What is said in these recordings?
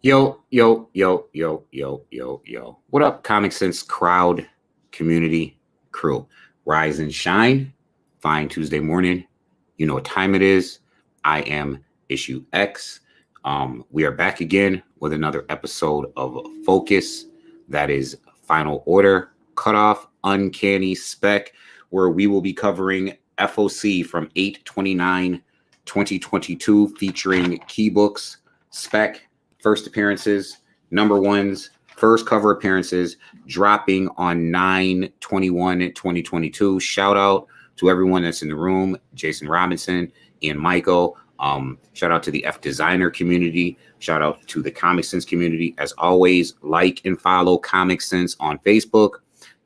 Yo, yo, yo, yo, yo, yo, yo. What up, Comic Sense crowd, community, crew? Rise and shine. Fine Tuesday morning. You know what time it is. I am Issue X. We are back again with another episode of Focus. That is Final Order, Cutoff, Uncanny, Spec, where we will be covering FOC from 8/29/2022, featuring key books, Spec, first appearances, number ones, first cover appearances, dropping on 9/21/2022. Shout out to everyone that's in the room: Jason Robinson, Ian Michael. Shout out to the F Designer community. Shout out to the Comic Sense community. As always, like and follow Comic Sense on Facebook.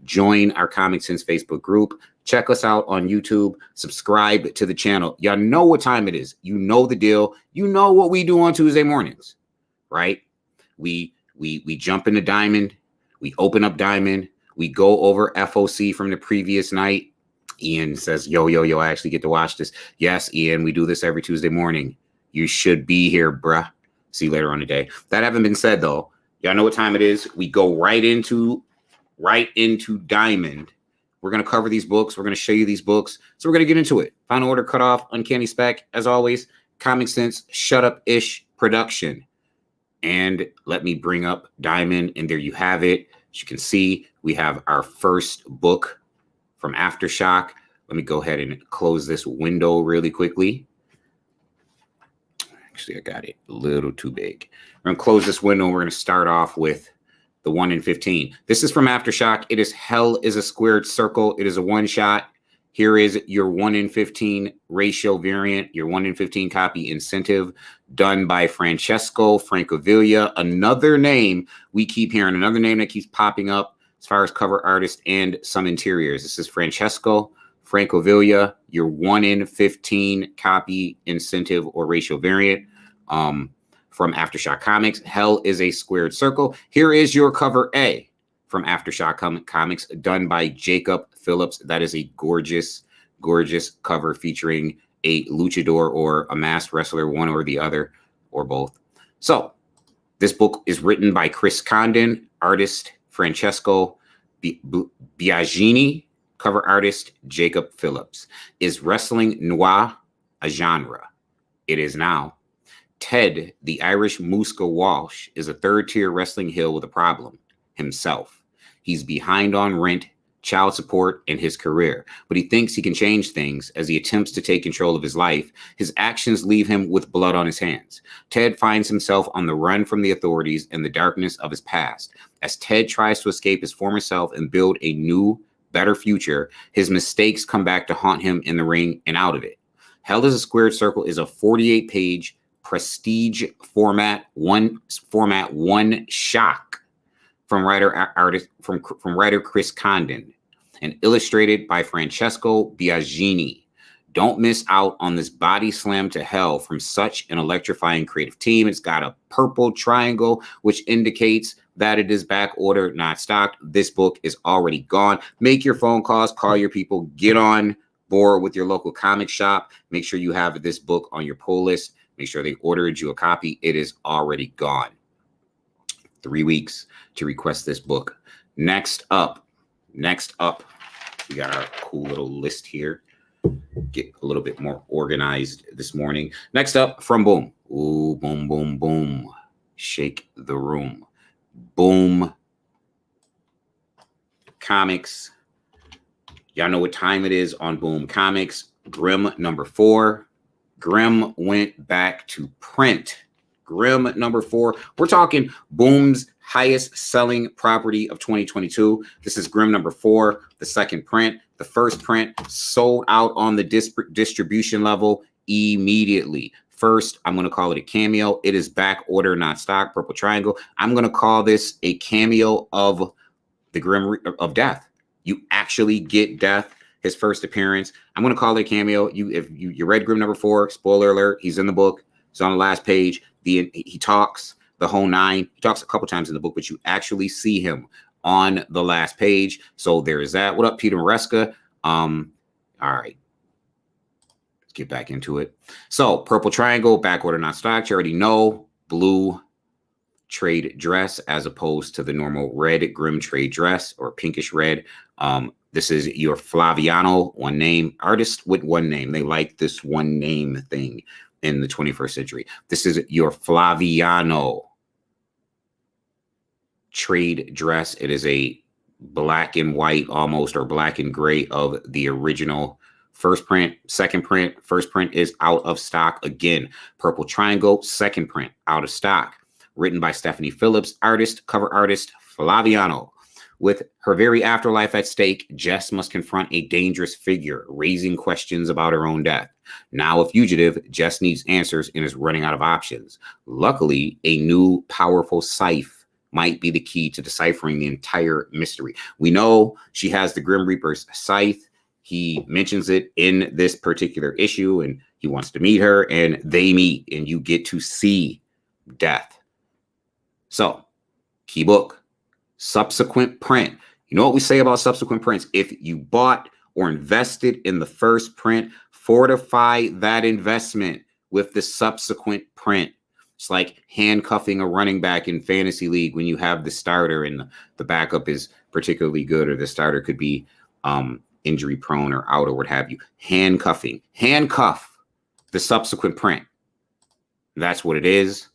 Join our Comic Sense Facebook group. Check us out on YouTube. Subscribe to the channel. Y'all know what time it is. You know the deal. You know what we do on Tuesday mornings, right? We jump into Diamond. We open up Diamond. We go over FOC from the previous night. Ian says, yo, I actually get to watch this. Yes, Ian, we do this every Tuesday morning. You should be here, bruh. See you later on the day. That having been said, though, y'all know what time it is. We go right into Diamond. We're going to cover these books. We're going to show you these books. So we're going to get into it. Final Order, Cutoff, Uncanny, Spec. As always, Comic Sense, Shut Up-ish production. And let me bring up Diamond, and there you have it. As you can see, we have our first book from Aftershock. Let me go ahead and close this window really quickly. Actually, I got it a little too big. We're going to close this window, and we're going to start off with the 1 in 15. This is from Aftershock. It is Hell is a Squared Circle. It is a one-shot. Here is your 1 in 15 ratio variant, your 1 in 15 copy incentive, done by Francesco Francavilla. Another name we keep hearing, another name that keeps popping up as far as cover artist and some interiors. This is Francesco Francavilla, your 1 in 15 copy incentive or ratio variant from Aftershock Comics. Hell is a Squared Circle. Here is your cover A from Aftershock Comics, done by Jacob Phillips. That is a gorgeous, gorgeous cover featuring a luchador or a masked wrestler, one or the other, or both. So this book is written by Chris Condon, artist Francesco Biagini, cover artist Jacob Phillips. Is wrestling noir a genre? It is now. Ted, the Irish Muska Walsh, is a third-tier wrestling heel with a problem. Himself. He's behind on rent, child support, and his career, but he thinks he can change things as he attempts to take control of his life. His actions leave him with blood on his hands. Ted finds himself on the run from the authorities and the darkness of his past. As Ted tries to escape his former self and build a new, better future, his mistakes come back to haunt him in the ring and out of it. Hell is a Squared Circle is a 48-page prestige format, one shock from writer Chris Condon, and illustrated by Francesco Biagini. Don't miss out on this body slam to hell from such an electrifying creative team. It's got a purple triangle, which indicates that it is back order, not stocked. This book is already gone. Make your phone calls, call your people, get on board with your local comic shop. Make sure you have this book on your pull list. Make sure they ordered you a copy. It is already gone. 3 weeks to request this book. Next up, we got our cool little list here. Get a little bit more organized this morning. Next up, from Boom. Ooh, boom, boom, boom. Shake the room. Boom Comics. Y'all know what time it is on Boom Comics. Grimm number 4. Grimm went back to print. Grimm number 4. We're talking Boom's highest selling property of 2022. This is Grimm number 4, the second print. The first print sold out on the distribution level immediately. First, I'm going to call it a cameo. It is back order, not stock. Purple triangle. I'm going to call this a cameo of the Grimm of Death. You actually get Death, his first appearance. I'm going to call it a cameo. If you read Grimm number 4, spoiler alert, he's in the book. He's on the last page. He talks the whole 9. He talks a couple times in the book, but you actually see him on the last page. So there is that. What up, Peter Maresca? All right. Let's get back into it. So purple triangle, back order, not stock. You already know. Blue trade dress as opposed to the normal red Grimm trade dress or pinkish red. This is your Flaviano, one name, artist with one name. They like this one name thing in the 21st century. This is your Flaviano trade dress. It is a black and white almost, or black and gray of the original first print. Second print, first print is out of stock again. Purple triangle, second print, out of stock. Written by Stephanie Phillips, artist, cover artist, Flaviano. With her very afterlife at stake, Jess must confront a dangerous figure, raising questions about her own death. Now a fugitive, Jess needs answers and is running out of options. Luckily, a new, powerful scythe might be the key to deciphering the entire mystery. We know she has the Grim Reaper's scythe. He mentions it in this particular issue, and he wants to meet her, and they meet, and you get to see death. So, key book. Subsequent print. You know what we say about subsequent prints? If you bought or invested in the first print, fortify that investment with the subsequent print. It's like handcuffing a running back in fantasy league when you have the starter and the backup is particularly good, or the starter could be injury prone or out or what have you. Handcuff the subsequent print. That's what it is.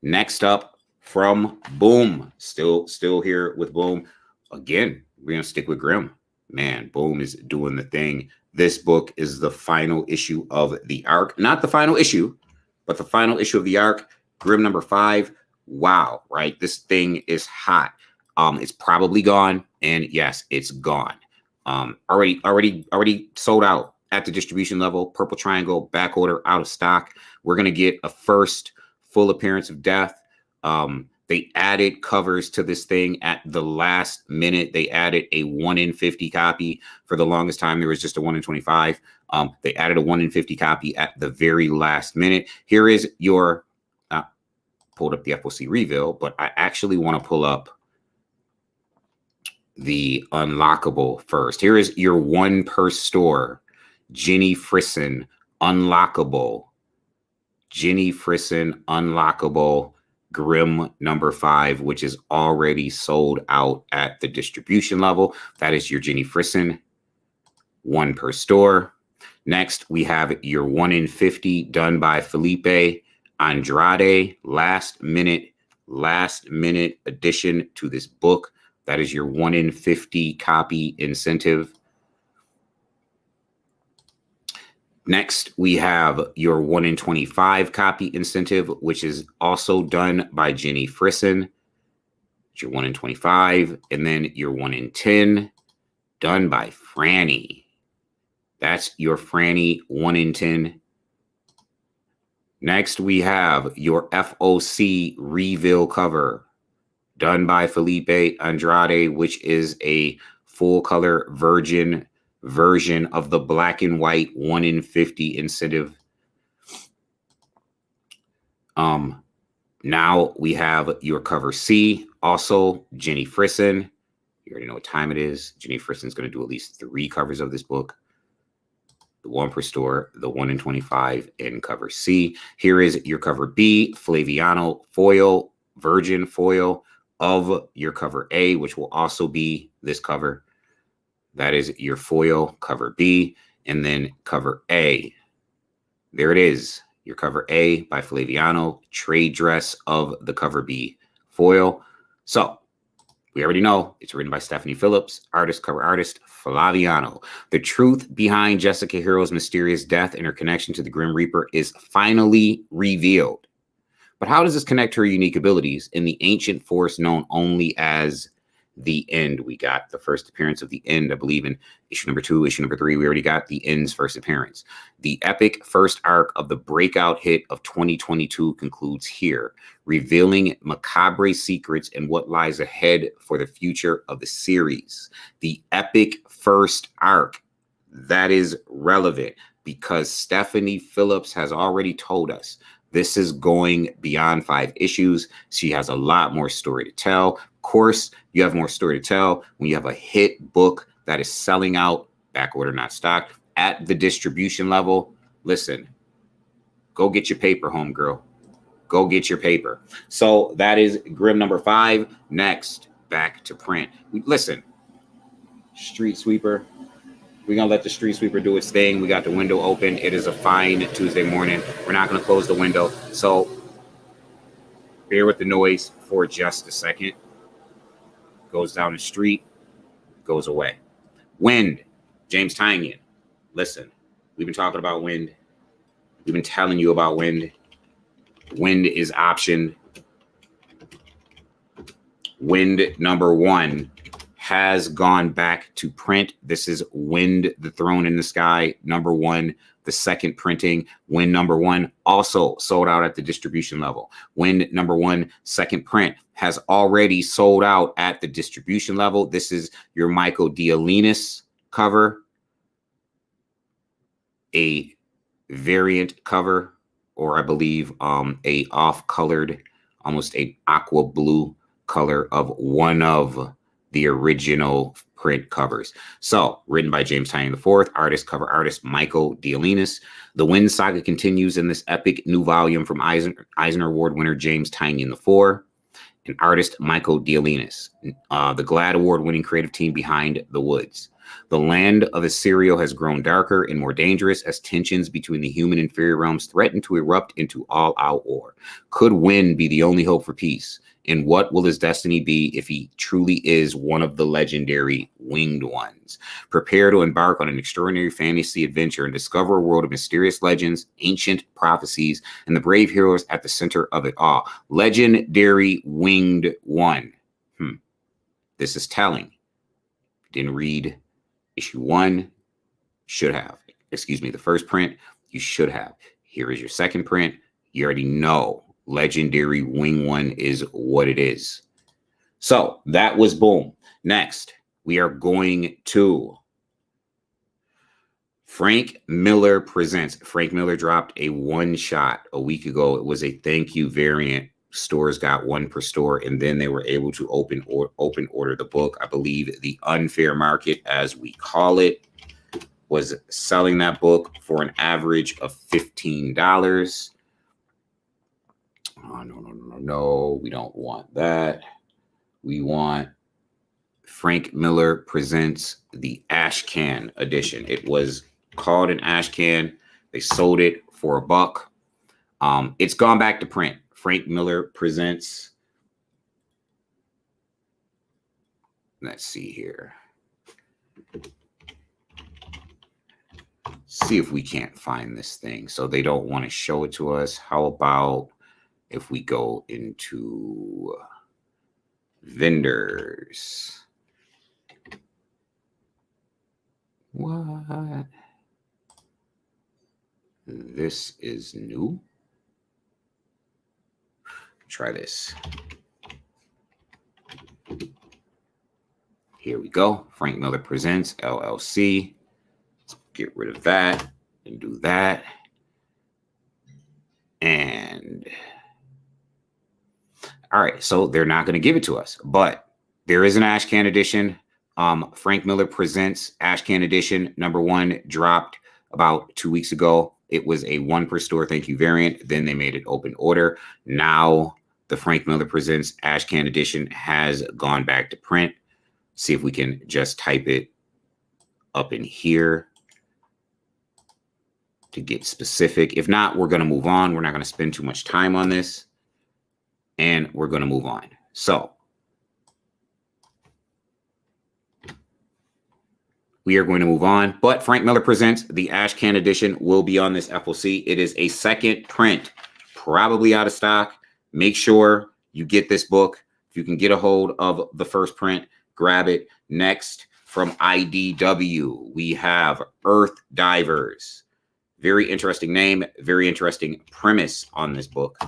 Next up, from Boom, still here with Boom. Again, we're going to stick with Grimm. Man, Boom is doing the thing. This book is the final issue of the arc. Not the final issue, but the final issue of the arc. Grimm number 5. Wow, right? This thing is hot. It's probably gone. And yes, it's gone. Already sold out at the distribution level. Purple triangle, back order, out of stock. We're going to get a first full appearance of death. They added covers to this thing at the last minute. They added a 1 in 50 copy. For the longest time, there was just a 1 in 25. They added a 1 in 50 copy at the very last minute. Here is your, pulled up the FOC reveal, but I actually want to pull up the unlockable first. Here is your 1 per store. Jenny Frison, unlockable. Jenny Frison, unlockable. Grimm number 5, which is already sold out at the distribution level. That is your Jenny Frison, 1 per store. Next, we have your 1 in 50 done by Felipe Andrade. Last minute addition to this book. That is your 1 in 50 copy incentive. Next, we have your 1 in 25 copy incentive, which is also done by Jenny Frison. It's your 1 in 25. And then your 1 in 10 done by Franny. That's your Franny 1 in 10. Next, we have your FOC reveal cover done by Felipe Andrade, which is a full color virgin version of the black and white 1 in 50 incentive. Now we have your cover C, also Jenny Frison. You already know what time it is. Jenny Frison's going to do at least 3 covers of this book. The 1 per store, the 1 in 25, and cover C. Here is your cover B, Flaviano foil, virgin foil of your cover A, which will also be this cover. That is your foil, cover B, and then cover A. There it is, your cover A by Flaviano, trade dress of the cover B foil. So we already know it's written by Stephanie Phillips, artist, cover artist, Flaviano. The truth behind Jessica Hero's mysterious death and her connection to the Grim Reaper is finally revealed. But how does this connect to her unique abilities in the ancient force known only as the End? We got the first appearance of the End, I believe, in issue number 2, issue number 3. We already got the End's first appearance. The epic first arc of the breakout hit of 2022 concludes here, revealing macabre secrets and what lies ahead for the future of the series. The epic first arc, that is relevant because Stephanie Phillips has already told us this is going beyond 5 issues. She has a lot more story to tell. Of course, you have more story to tell when you have a hit book that is selling out, back order, not stock, at the distribution level. Listen, go get your paper, homegirl. Go get your paper. So that is Grim number 5. Next, back to print. Listen, Street Sweeper. We're going to let the Street Sweeper do its thing. We got the window open. It is a fine Tuesday morning. We're not going to close the window. So bear with the noise for just a second. Goes down the street, goes away. Wind, James Tynion. Listen, we've been talking about wind. We've been telling you about wind. Wind is optioned. Wind number 1 has gone back to print. This is Wind, the Throne in the Sky, number 1, the second printing. Wind number 1 also sold out at the distribution level. Wind number 1, second print, has already sold out at the distribution level. This is your Michael Dialinis cover, a variant cover, or I believe a off-colored, almost a aqua blue color of one of the original print covers. So, written by James Tynion IV, artist, cover artist Michael Dialinis. The Wind saga continues in this epic new volume from Eisner Award winner James Tynion IV and artist Michael Dialinis, the GLAAD Award-winning creative team behind The Woods. The land of Assyria has grown darker and more dangerous as tensions between the human and fairy realms threaten to erupt into all-out war. Could Wind be the only hope for peace? And what will his destiny be if he truly is one of the legendary winged ones? Prepare to embark on an extraordinary fantasy adventure and discover a world of mysterious legends, ancient prophecies, and the brave heroes at the center of it all. Legendary winged one. This is telling. Didn't read issue 1, should have. Excuse me, the first print, you should have. Here is your second print. You already know legendary wing one is what it is. So that was boom. Next, we are going to Frank Miller Presents. Frank Miller dropped a one-shot a week ago. It was a thank you variant. Stores got 1 per store, and then they were able to open order the book. I believe the Unfair Market, as we call it, was selling that book for an average of $15. Oh, no, we don't want that. We want Frank Miller Presents the Ash Can edition. It was called an Ash Can. They sold it for $1. It's gone back to print. Frank Miller Presents. Let's see here. See if we can't find this thing. So they don't want to show it to us. How about if we go into vendors? What? This is new. Try this. Here we go. Frank Miller Presents LLC. Let's get rid of that and do that. And all right, so they're not going to give it to us, but there is an Ash Can edition. Frank Miller Presents Ash Can edition number 1 dropped about 2 weeks ago. It was a 1 per store thank you variant. Then they made it open order. Now the Frank Miller Presents Ash Can edition has gone back to print. See if we can just type it up in here to get specific. If not, we're going to move on. We're not going to spend too much time on this. And we're going to move on. So we are going to move on. But Frank Miller Presents the Ash Can edition will be on this FOC. It is a second print, probably out of stock. Make sure you get this book. If you can get a hold of the first print, grab it. Next, from IDW, we have Earth Divers. Very interesting name, very interesting premise on this book.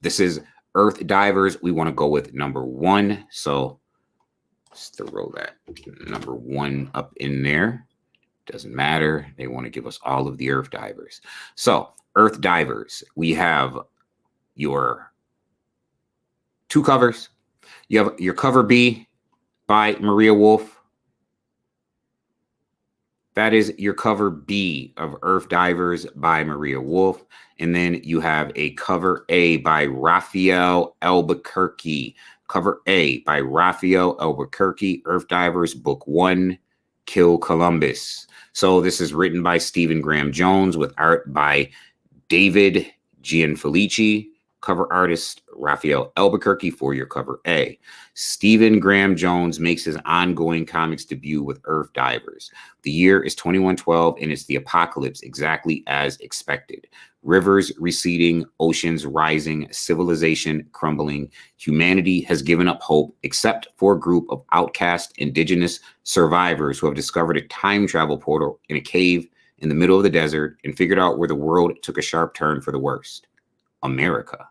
This is Earth Divers. We want to go with number 1. So let's throw that number 1 up in there. Doesn't matter. They want to give us all of the Earth Divers. So Earth Divers, we have your 2 covers. You have your cover B by Maria Wolf. That is your cover B of Earth Divers by Maria Wolf. And then you have a cover A by Raphael Albuquerque. Cover A by Raphael Albuquerque, Earth Divers, Book 1, Kill Columbus. So this is written by Stephen Graham Jones with art by David Gianfelice. Cover artist Raphael Albuquerque for your cover A. Stephen Graham Jones makes his ongoing comics debut with Earth Divers. The year is 2112 and it's the apocalypse exactly as expected. Rivers receding, oceans rising, civilization crumbling. Humanity has given up hope except for a group of outcast indigenous survivors who have discovered a time travel portal in a cave in the middle of the desert and figured out where the world took a sharp turn for the worst. America.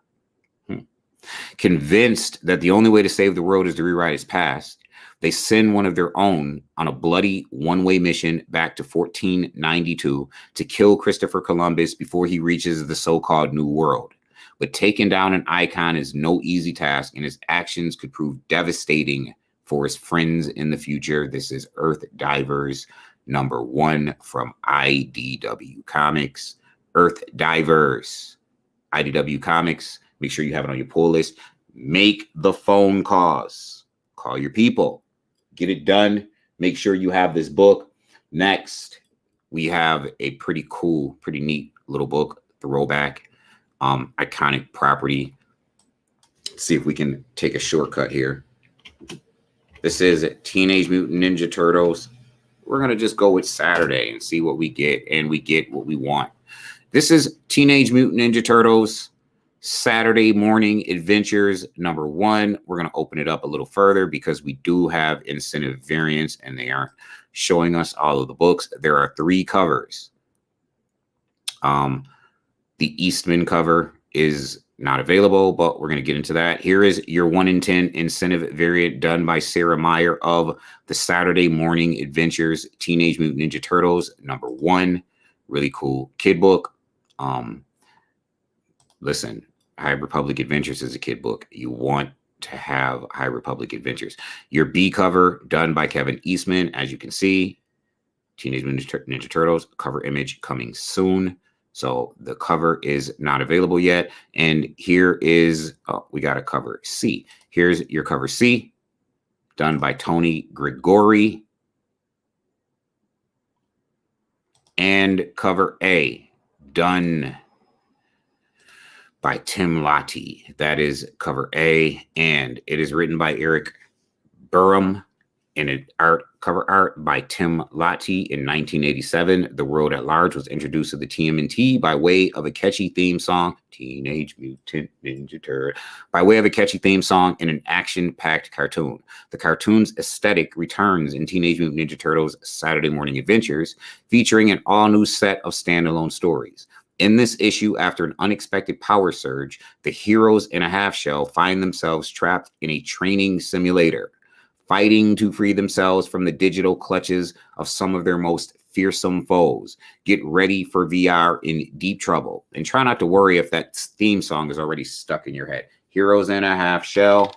Convinced that the only way to save the world is to rewrite its past, they send one of their own on a bloody one-way mission back to 1492 to kill Christopher Columbus before he reaches the so-called New World. But taking down an icon is no easy task, and his actions could prove devastating for his friends in the future. This is Earth Divers #1 from IDW Comics. Earth Divers, IDW Comics. Make sure you have it on your pull list. Make the phone calls. Call your people. Get it done. Make sure you have this book. Next, we have a pretty cool, pretty neat little book, throwback, iconic property. Let's see if we can take a shortcut here. This is Teenage Mutant Ninja Turtles. We're going to just go with Saturday and see what we get, and we get what we want. This is Teenage Mutant Ninja Turtles Saturday Morning Adventures #1. We're going to open it up a little further because we do have incentive variants and they aren't showing us all of the books. There are 3 covers. The Eastman cover is not available, but we're going to get into that. Here is your 1 in 10 incentive variant done by Sarah Meyer of the Saturday Morning Adventures Teenage Mutant Ninja Turtles #1. Really cool kid book. Listen, High Republic Adventures is a kid book. You want to have High Republic Adventures. Your B cover done by Kevin Eastman, as you can see. Teenage Mutant Ninja Turtles cover image coming soon. So the cover is not available yet. And here is, we got a cover C. Here's your cover C done by Tony Grigori. And cover A done by Tim Lottie. That is cover A, and it is written by Eric Burham and cover art by Tim Lottie in 1987. The world at large was introduced to the TMNT by way of a catchy theme song, Teenage Mutant Ninja Turtles, by way of a catchy theme song in an action-packed cartoon. The cartoon's aesthetic returns in Teenage Mutant Ninja Turtles Saturday Morning Adventures, featuring an all-new set of standalone stories. In this issue, after an unexpected power surge, the heroes in a half shell find themselves trapped in a training simulator, fighting to free themselves from the digital clutches of some of their most fearsome foes. Get ready for VR in deep trouble, and try not to worry if that theme song is already stuck in your head. Heroes in a half shell.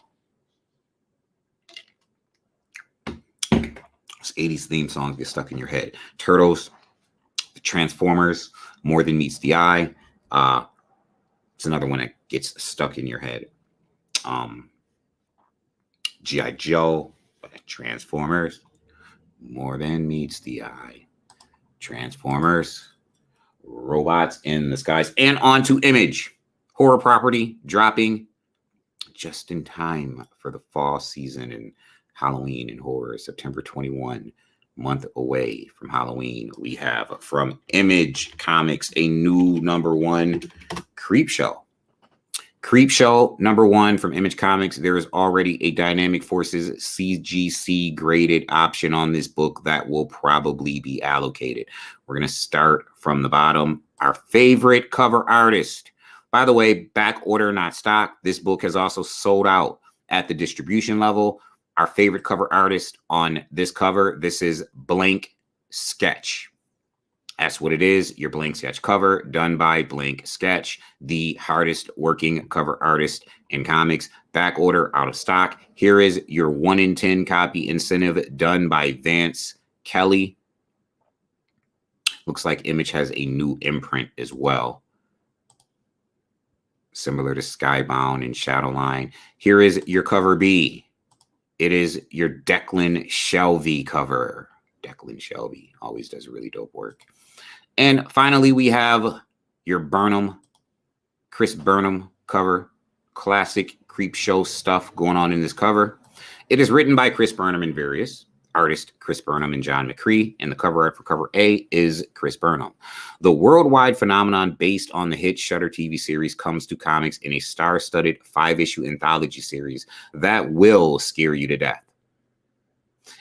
Those 80s theme songs get stuck in your head. Turtles, the Transformers, More Than Meets the Eye. It's another one that gets stuck in your head. G.I. Joe, Transformers, More Than Meets the Eye. Transformers, Robots in the Skies, and on to Image. Horror property dropping just in time for the fall season and Halloween and horror. September 21. Month away from Halloween, we have from Image Comics a new #1, Creepshow. Creepshow #1 from Image Comics. There is already a Dynamic Forces CGC graded option on this book that will probably be allocated. We're going to start from the bottom. Our favorite cover artist. By the way, back order, not stock. This book has also sold out at the distribution level. Our favorite cover artist on this cover, this is Blank Sketch. That's what it is, your Blank Sketch cover done by Blank Sketch, the hardest working cover artist in comics. Back order, out of stock. Here is your 1 in 10 copy incentive done by Vance Kelly. Looks like Image has a new imprint as well, similar to Skybound and Shadowline. Here is your cover B. It is your Declan Shelvey cover. Declan Shelvey always does really dope work. And finally, we have your Burnham, Chris Burnham cover. Classic creep show stuff going on in this cover. It is written by Chris Burnham and various artists, Chris Burnham and John McCree, and the cover art for cover A is Chris Burnham. The worldwide phenomenon based on the hit Shudder TV series comes to comics in a star-studded 5-issue anthology series that will scare you to death.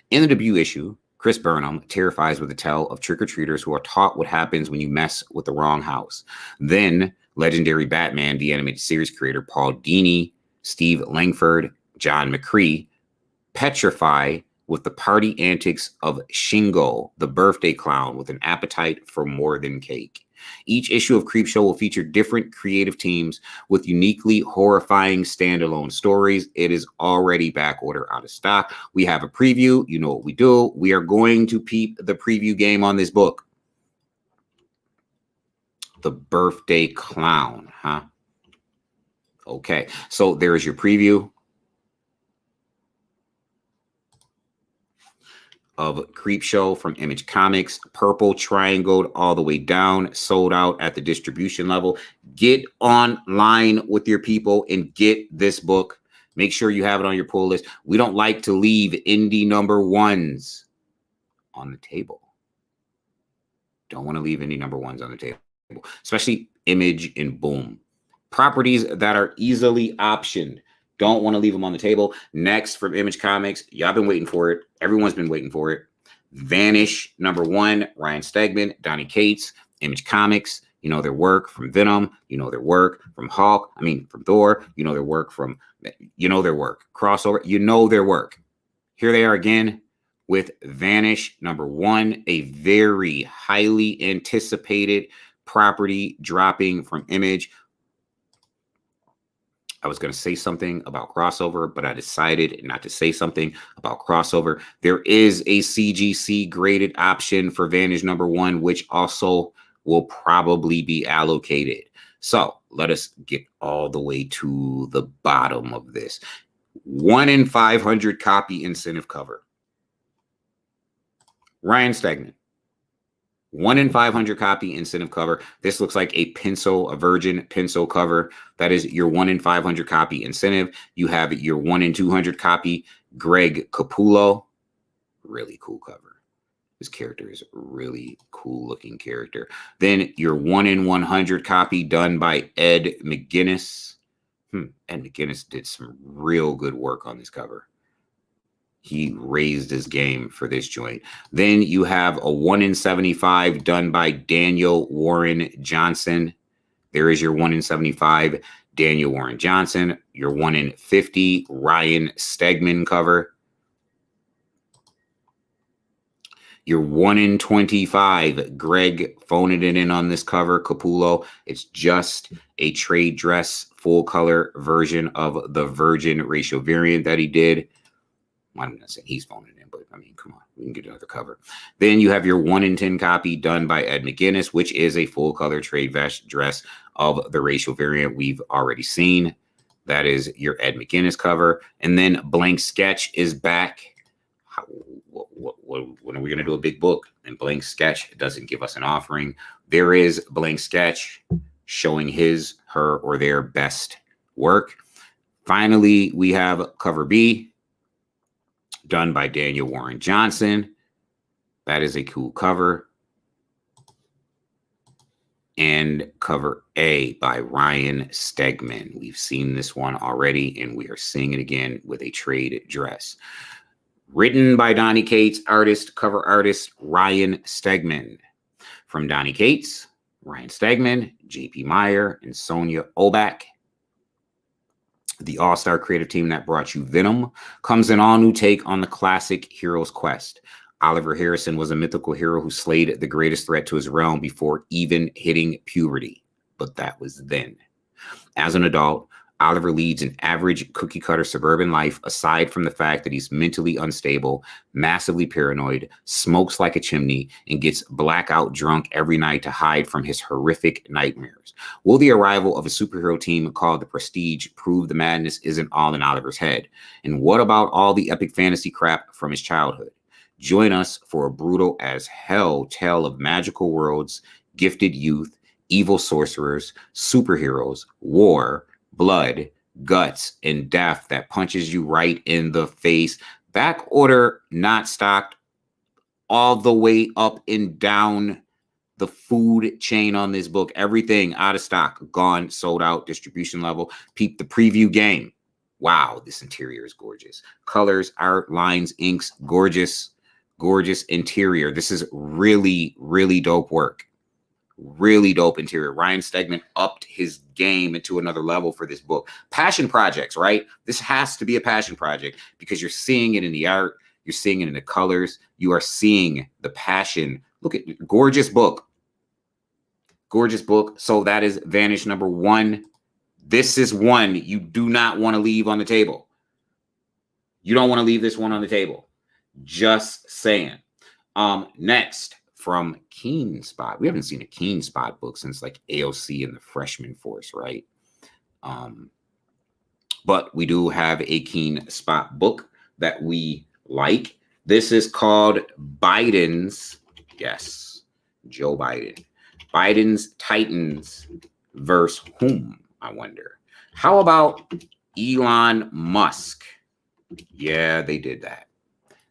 In the debut issue, Chris Burnham terrifies with a tale of trick-or-treaters who are taught what happens when you mess with the wrong house. Then, legendary Batman, the animated series creator Paul Dini, Steve Langford, John McCree, petrify with the party antics of Shingo, the birthday clown with an appetite for more than cake. Each issue of Creepshow will feature different creative teams with uniquely horrifying standalone stories. It is already back order out of stock. We have a preview. You know what we do. We are going to peep the preview game on this book. The birthday clown, huh? Okay, so there is your preview of Creepshow from Image Comics. Purple triangled all the way down, sold out at the distribution level. Get online with your people and get this book. Make sure you have it on your pull list. We don't like to leave indie number ones on the table. Don't want to leave indie number ones on the table, especially Image and Boom. Properties that are easily optioned. Don't want to leave them on the table. Next from Image Comics, y'all been waiting for it. Everyone's been waiting for it. Vanish #1, Ryan Stegman, Donny Cates, Image Comics. You know their work from Venom. You know their work from Hulk. I mean, from Thor. You know their work from, their work. Crossover. You know their work. Here they are again with Vanish #1, a very highly anticipated property dropping from Image. I was going to say something about crossover, but I decided not to say something about crossover. There is a CGC graded option for Vanish #1, which also will probably be allocated. So let us get all the way to the bottom of this. 1 in 500 copy incentive cover. Ryan Stegman. 1 in 500 copy incentive cover. This looks like a virgin pencil cover. That is your 1 in 500 copy incentive. You have your 1 in 200 copy Greg Capullo. Really cool cover. This character is a really cool looking character. Then your 1 in 100 copy done by Ed McGuinness. Ed McGuinness did some real good work on this cover. He raised his game for this joint. Then you have a 1 in 75 done by Daniel Warren Johnson. There is your 1 in 75 Daniel Warren Johnson. Your 1 in 50 Ryan Stegman cover. Your 1 in 25 Greg phoning it in on this cover, Capullo. It's just a trade dress full color version of the Virgin ratio variant that he did. I'm not saying he's phoning it in, but I mean, come on, we can get another cover. Then you have your 1 in 10 copy done by Ed McGuinness, which is a full color trade dress of the racial variant we've already seen. That is your Ed McGuinness cover. And then Blank Sketch is back. When are we going to do a big book? And Blank Sketch doesn't give us an offering. There is Blank Sketch showing his, her, or their best work. Finally, we have cover B, done by Daniel Warren Johnson. That is a cool cover. And cover A by Ryan Stegman. We've seen this one already, and we are seeing it again with a trade dress. Written by Donny Cates, cover artist Ryan Stegman. From Donny Cates, Ryan Stegman, J.P. Meyer, and Sonia Obak. The all-star creative team that brought you Venom comes an all-new take on the classic hero's quest. Oliver Harrison was a mythical hero who slayed the greatest threat to his realm before even hitting puberty. But that was then. As an adult, Oliver leads an average cookie cutter suburban life, aside from the fact that he's mentally unstable, massively paranoid, smokes like a chimney, and gets blackout drunk every night to hide from his horrific nightmares. Will the arrival of a superhero team called the Prestige prove the madness isn't all in Oliver's head? And what about all the epic fantasy crap from his childhood? Join us for a brutal as hell tale of magical worlds, gifted youth, evil sorcerers, superheroes, war, blood, guts, and death that punches you right in the face. Back order not stocked all the way up and down the food chain on this book. Everything out of stock, gone, sold out, distribution level. Peep the preview game. Wow, this interior is gorgeous. Colors, art, lines, inks, gorgeous, gorgeous interior. This is really, really dope work. Really dope interior. Ryan Stegman upped his game into another level for this book. Passion projects, right? This has to be a passion project because you're seeing it in the art. You're seeing it in the colors. You are seeing the passion. Look at gorgeous book. Gorgeous book. So that is Vanish number 1. This is one you do not want to leave on the table. You don't want to leave this one on the table. Just saying. Next, from Keen Spot. We haven't seen a Keen Spot book since like AOC and the Freshman Force, right? But we do have a Keen Spot book that we like. This is called Biden's, yes, Joe Biden. Biden's Titans versus whom, I wonder. How about Elon Musk? Yeah, they did that.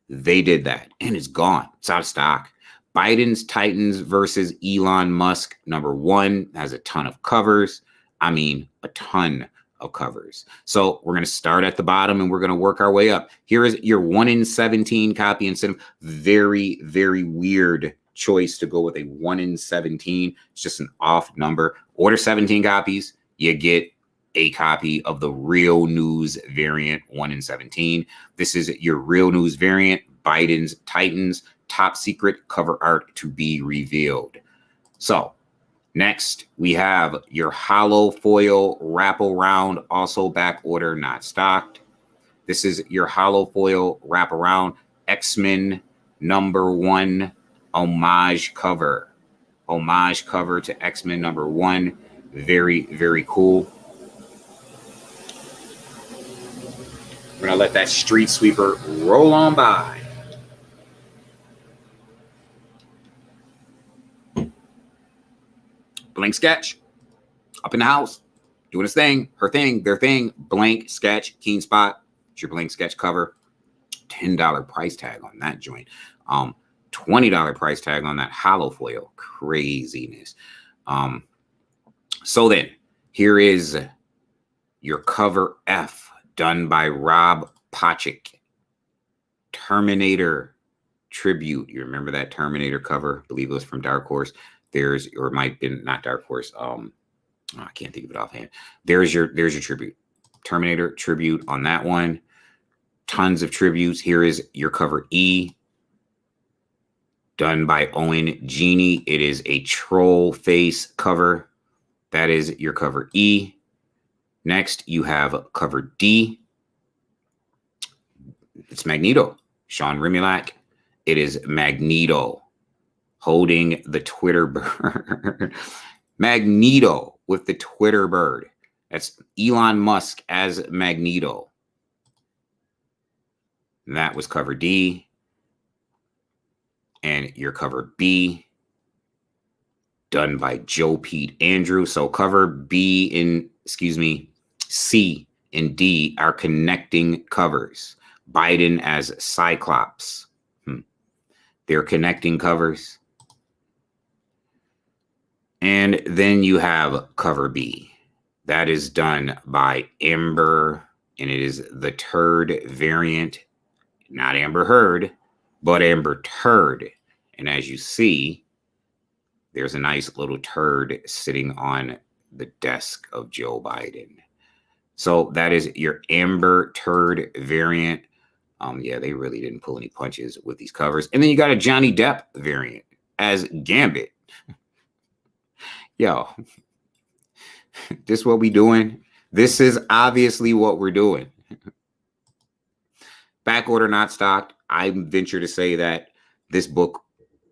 They did that. And it's gone. It's out of stock. Biden's Titans versus Elon Musk, number 1, has a ton of covers. I mean, a ton of covers. So we're going to start at the bottom and we're going to work our way up. Here is your 1 in 17 copy instead of very, very weird choice to go with a 1 in 17. It's just an off number. Order 17 copies. You get a copy of the Real News variant 1 in 17. This is your Real News variant, Biden's Titans. Top secret cover art to be revealed. So next we have your hollow foil wraparound, also back order, not stocked. This is your hollow foil wraparound X-Men number 1 homage cover. Homage cover to X-Men number 1. Very, very cool. We're gonna let that street sweeper roll on by. Blank Sketch, up in the house, doing his thing, her thing, their thing. Blank Sketch, Keen Spot. It's your Blank Sketch cover. $10 price tag on that joint. $20 price tag on that hollow foil. Craziness. So then, here is your cover F, done by Rob Pachik. Terminator Tribute. You remember that Terminator cover? I believe it was from Dark Horse. There's, or it might have been not Dark Horse. I can't think of it offhand. There's your tribute. Terminator Tribute on that one. Tons of tributes. Here is your cover E, done by Owen Genie. It is a troll face cover. That is your cover E. Next, you have cover D. It's Magneto. Sean Rimulak. It is Magneto holding the Twitter bird. Magneto with the Twitter bird. That's Elon Musk as Magneto. And that was cover D. And your cover B, done by Joe Pete Andrew. So cover B and, C and D are connecting covers. Biden as Cyclops. They're connecting covers. And then you have cover B. That is done by Amber, and it is the Turd variant. Not Amber Heard, but Amber Turd. And as you see, there's a nice little turd sitting on the desk of Joe Biden. So that is your Amber Turd variant. Yeah, they really didn't pull any punches with these covers. And then you got a Johnny Depp variant as Gambit. Yo, this what we doing? This is obviously what we're doing. Back order not stocked. I venture to say that this book,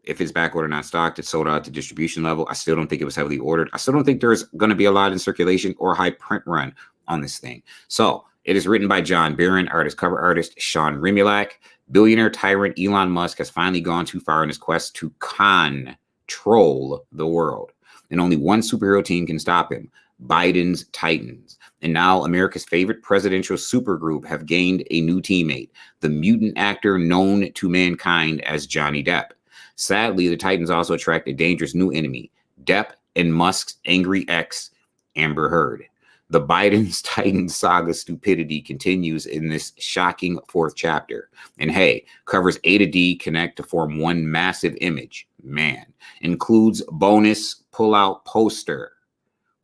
if it's back order not stocked, it's sold out to distribution level. I still don't think it was heavily ordered. I still don't think there's going to be a lot in circulation or high print run on this thing. So it is written by John Barron, cover artist Sean Rimulak. Billionaire tyrant Elon Musk has finally gone too far in his quest to control the world, and only one superhero team can stop him: Biden's Titans. And now America's favorite presidential supergroup have gained a new teammate, the mutant actor known to mankind as Johnny Depp. Sadly, the Titans also attract a dangerous new enemy, Depp and Musk's angry ex, Amber Heard. The Biden's Titans saga stupidity continues in this shocking fourth chapter. And hey, covers A to D connect to form one massive image. Man, includes bonus pull-out poster.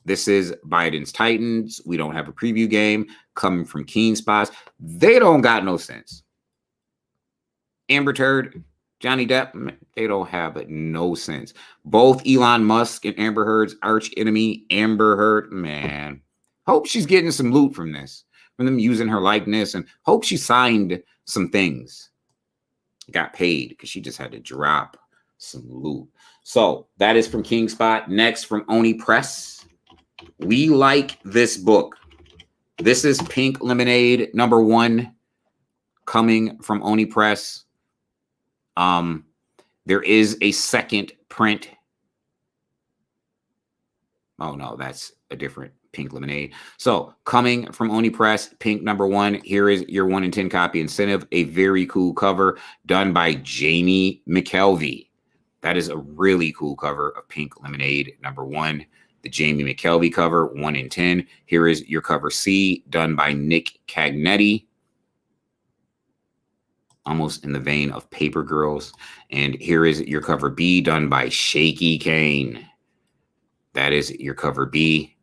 This is Biden's Titans. We don't have a preview game coming from Keen Spots. They don't got no sense. Amber Heard, Johnny Depp, they don't have no sense. Both Elon Musk and Amber Heard's arch enemy, Amber Heard, man. Hope she's getting some loot from this, from them using her likeness, and hope she signed some things. Got paid because she just had to drop some loot. So that is from King Spot. Next from Oni Press. We like this book. This is Pink Lemonade #1 coming from Oni Press. There is a second print. Oh no, that's a different Pink Lemonade. So coming from Oni Press, Pink #1. Here is your 1 in 10 copy incentive. A very cool cover done by Jamie McKelvey. That is a really cool cover of Pink Lemonade #1. The Jamie McKelvey cover, 1 in 10. Here is your cover C, done by Nick Cagnetti. Almost in the vein of Paper Girls. And here is your cover B, done by Shaky Kane. That is your cover B.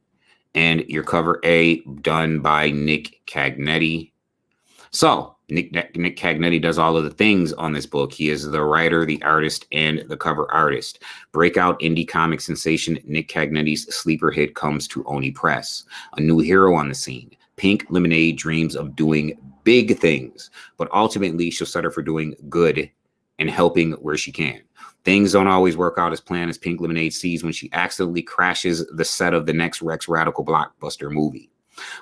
And your cover A, done by Nick Cagnetti. So Nick Cagnetti does all of the things on this book. He is the writer, the artist, and the cover artist. Breakout indie comic sensation Nick Cagnetti's sleeper hit comes to Oni Press. A new hero on the scene. Pink Lemonade dreams of doing big things, but ultimately she'll settle for doing good and helping where she can. Things don't always work out as planned, as Pink Lemonade sees when she accidentally crashes the set of the next Rex Radical blockbuster movie.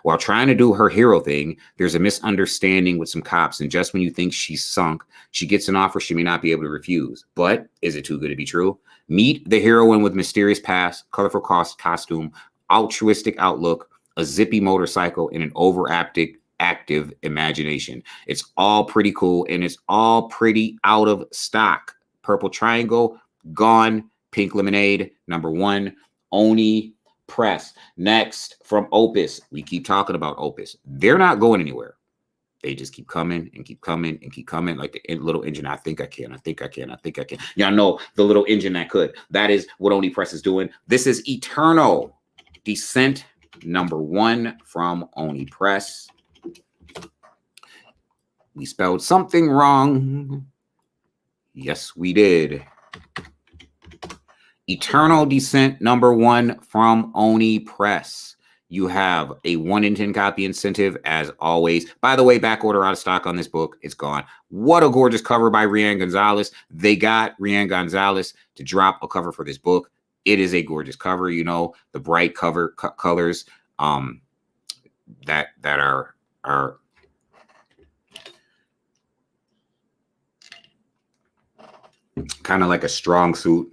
While trying to do her hero thing, there's a misunderstanding with some cops, and just when you think she's sunk, she gets an offer she may not be able to refuse. But is it too good to be true? Meet the heroine with mysterious past, colorful costume, altruistic outlook, a zippy motorcycle, and an active imagination. It's all pretty cool, and it's all pretty out of stock. Purple Triangle, gone. Pink Lemonade, #1. Oni Press. Next from Opus. We keep talking about Opus. They're not going anywhere. They just keep coming and keep coming and keep coming, like the little engine. I think I can. I think I can. I think I can. Y'all know the little engine that could. That is what Oni Press is doing. This is Eternal Descent #1 from Oni Press. We spelled something wrong. Yes, we did. Eternal Descent #1 from Oni Press. You have a 1 in 10 copy incentive as always. By the way, back order out of stock on this book. It's gone. What a gorgeous cover by Rian Gonzalez. They got Rian Gonzalez to drop a cover for this book. It is a gorgeous cover. You know, the bright cover colors that are kind of like a strong suit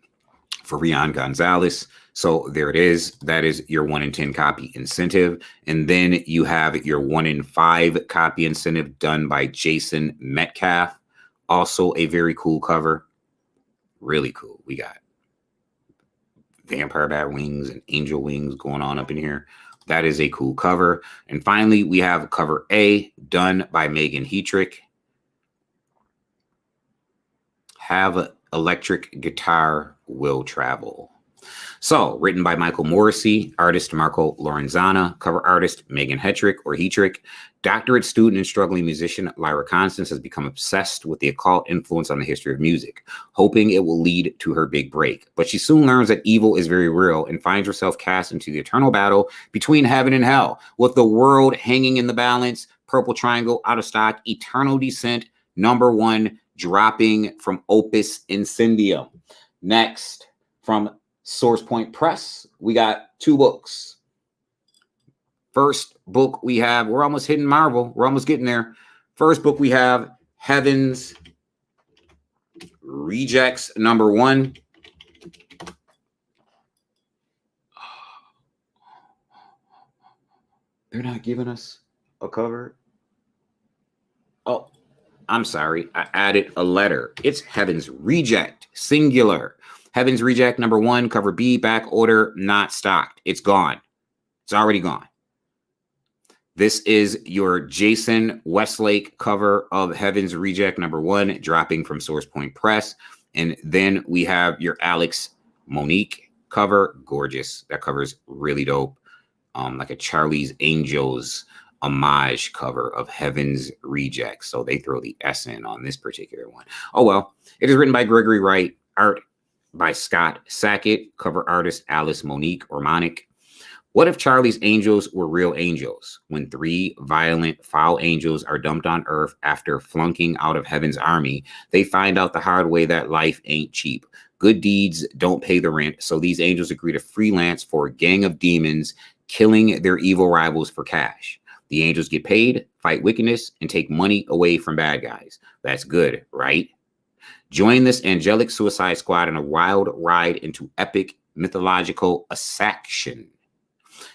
for Rian Gonzalez. So there it is. That is your 1 in 10 copy incentive. And then you have your 1 in 5 copy incentive done by Jason Metcalf. Also a very cool cover. Really cool. We got vampire bat wings and angel wings going on up in here. That is a cool cover. And finally, we have cover A done by Megan Hetrick. Have electric guitar will travel. So, written by Michael Morrissey, artist Marco Lorenzana, cover artist Megan Hetrick or Hetrick, doctorate student and struggling musician Lyra Constance has become obsessed with the occult influence on the history of music, hoping it will lead to her big break. But she soon learns that evil is very real and finds herself cast into the eternal battle between heaven and hell, with the world hanging in the balance. Purple Triangle, out of stock. Eternal Descent, #1, dropping from Opus Incendium. Next, from Source Point Press, we got 2 books. First book we have, we're almost hitting Marvel. We're almost getting there. First book we have, Heaven's Rejects, #1. They're not giving us a cover. Oh, I'm sorry. I added a letter. It's Heaven's Reject, singular. Heaven's Reject, #1, cover B, back order, not stocked. It's gone. It's already gone. This is your Jason Westlake cover of Heaven's Reject, #1, dropping from Source Point Press. And then we have your Alex Monique cover. Gorgeous. That cover's really dope. Like a Charlie's Angels homage cover of Heaven's Reject. So they throw the S in on this particular one. Oh, well. It is written by Gregory Wright. Art by Scott Sackett. Cover artist Alice Monique or Monique. What if Charlie's Angels were real angels? When 3 violent, foul angels are dumped on Earth after flunking out of Heaven's army, they find out the hard way that life ain't cheap. Good deeds don't pay the rent, so these angels agree to freelance for a gang of demons, killing their evil rivals for cash. The angels get paid, fight wickedness, and take money away from bad guys. That's good, right? Join this angelic suicide squad in a wild ride into epic mythological action.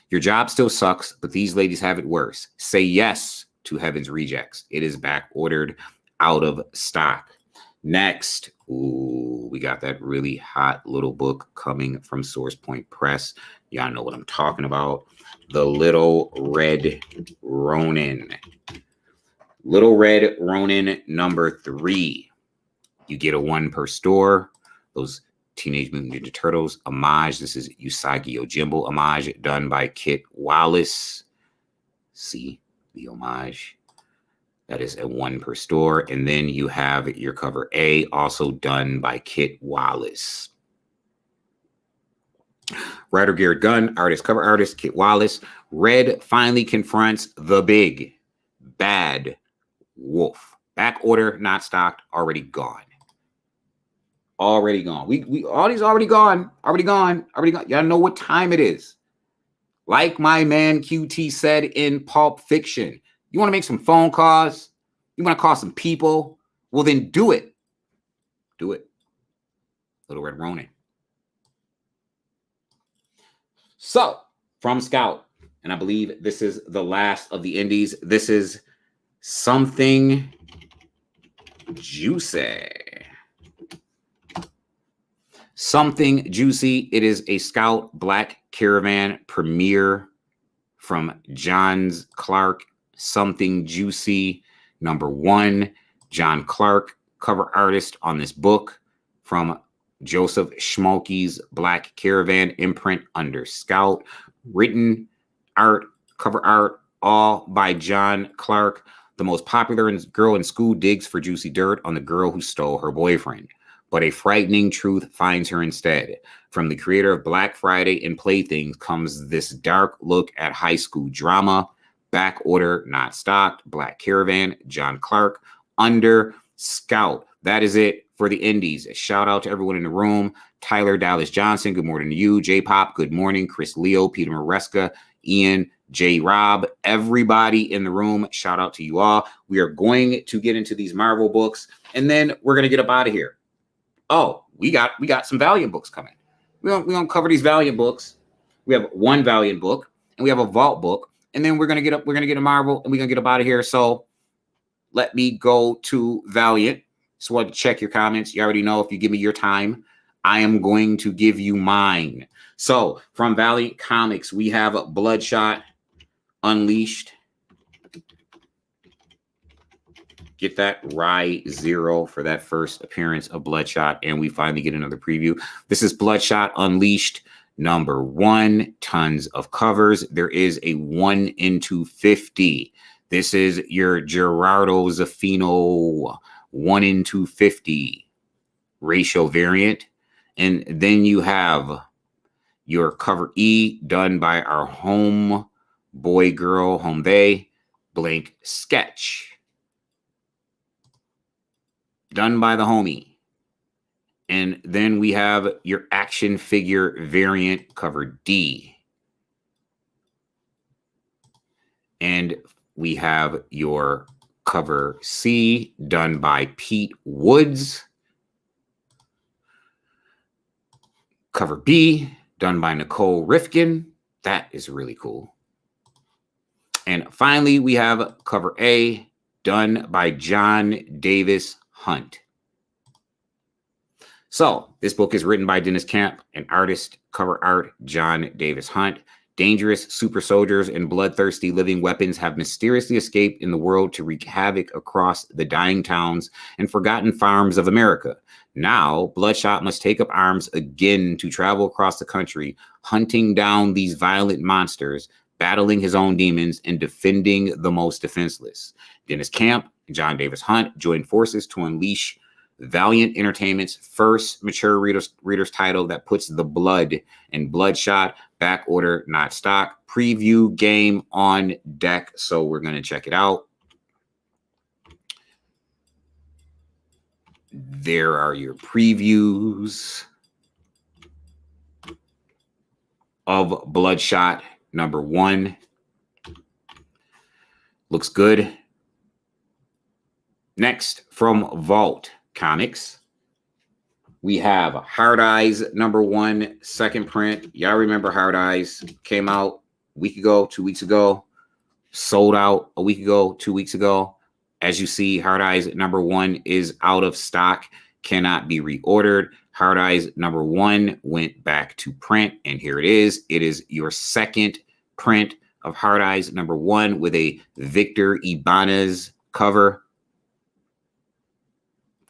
Your job still sucks, but these ladies have it worse. Say yes to Heaven's Rejects. It is back ordered, out of stock. Next, we got that really hot little book coming from Source Point Press. Y'all know what I'm talking about. The Little Red Ronin. Little Red Ronin, #3. You get a 1 per store. Those Teenage Mutant Ninja Turtles homage. This is Usagi Yojimbo homage done by Kit Wallace. See the homage. That is a 1 per store. And then you have your cover A, also done by Kit Wallace. Writer Garrett Gunn, artist, cover artist Kit Wallace. Red finally confronts the big bad wolf. Back order, not stocked, already gone. Already gone. We all these already gone. Already gone. Y'all know what time it is. Like my man QT said in Pulp Fiction, you want to make some phone calls? You want to call some people? Well, then do it. Do it. Little Red Ronin. So, from Scout, and I believe this is the last of the indies. This is Something Juicy. Something Juicy. It is a Scout Black Caravan premiere from John Clark. Something Juicy, #1. John Clark, cover artist on this book from Joseph Schmolke's Black Caravan imprint under Scout. Written art, cover art, all by John Clark. The most popular girl in school digs for juicy dirt on the girl who stole her boyfriend. But a frightening truth finds her instead. From the creator of Black Friday and Playthings comes this dark look at high school drama. Back order, not stocked. Black Caravan, John Clark, under Scout. That is it for the indies. A shout out to everyone in the room. Tyler Dallas Johnson, good morning to you. J-Pop, good morning. Chris Leo, Peter Maresca, Ian, J. Rob, everybody in the room. Shout out to you all. We are going to get into these Marvel books, and then we're going to get up out of here. Oh, we got some Valiant books coming. We don't cover these Valiant books. We have 1 Valiant book, and we have a Vault book, and then we're gonna get a Marvel, and we're gonna get up out of here. So let me go to Valiant. Just wanted to check your comments. You already know if you give me your time, I am going to give you mine. So from Valiant Comics, we have Bloodshot Unleashed. Get that Rye 0 for that first appearance of Bloodshot. And we finally get another preview. This is Bloodshot Unleashed #1. Tons of covers. There is a 1 in 250. This is your Gerardo Zaffino 1 in 250 ratio variant. And then you have your cover E done by our home boy, girl, home they, blank sketch. Done by the homie. And then we have your action figure variant cover D. And we have your cover C done by Pete Woods. Cover B done by Nicole Rifkin. That is really cool. And finally, we have cover A done by John Davis Hunt. So this book is written by Dennis Camp and artist cover art John Davis Hunt. Dangerous super soldiers and bloodthirsty living weapons have mysteriously escaped in the world to wreak havoc across the dying towns and forgotten farms of America. Now, Bloodshot must take up arms again to travel across the country, hunting down these violent monsters, battling his own demons, and defending the most defenseless. Dennis Camp and John Davis Hunt join forces to unleash Valiant Entertainment's first mature reader's title that puts the blood and Bloodshot back order, not stock. Preview game on deck. So we're going to check it out. There are your previews of Bloodshot #1. Looks good. Next, from Vault Comics, we have Hard Eyes #1, second print. Y'all remember Hard Eyes came out a week ago, 2 weeks ago, sold out a week ago, 2 weeks ago. As you see, Hard Eyes #1 is out of stock, cannot be reordered. Hard Eyes #1 went back to print, and here it is. It is your second print of Hard Eyes #1 with a Victor Ibanez cover.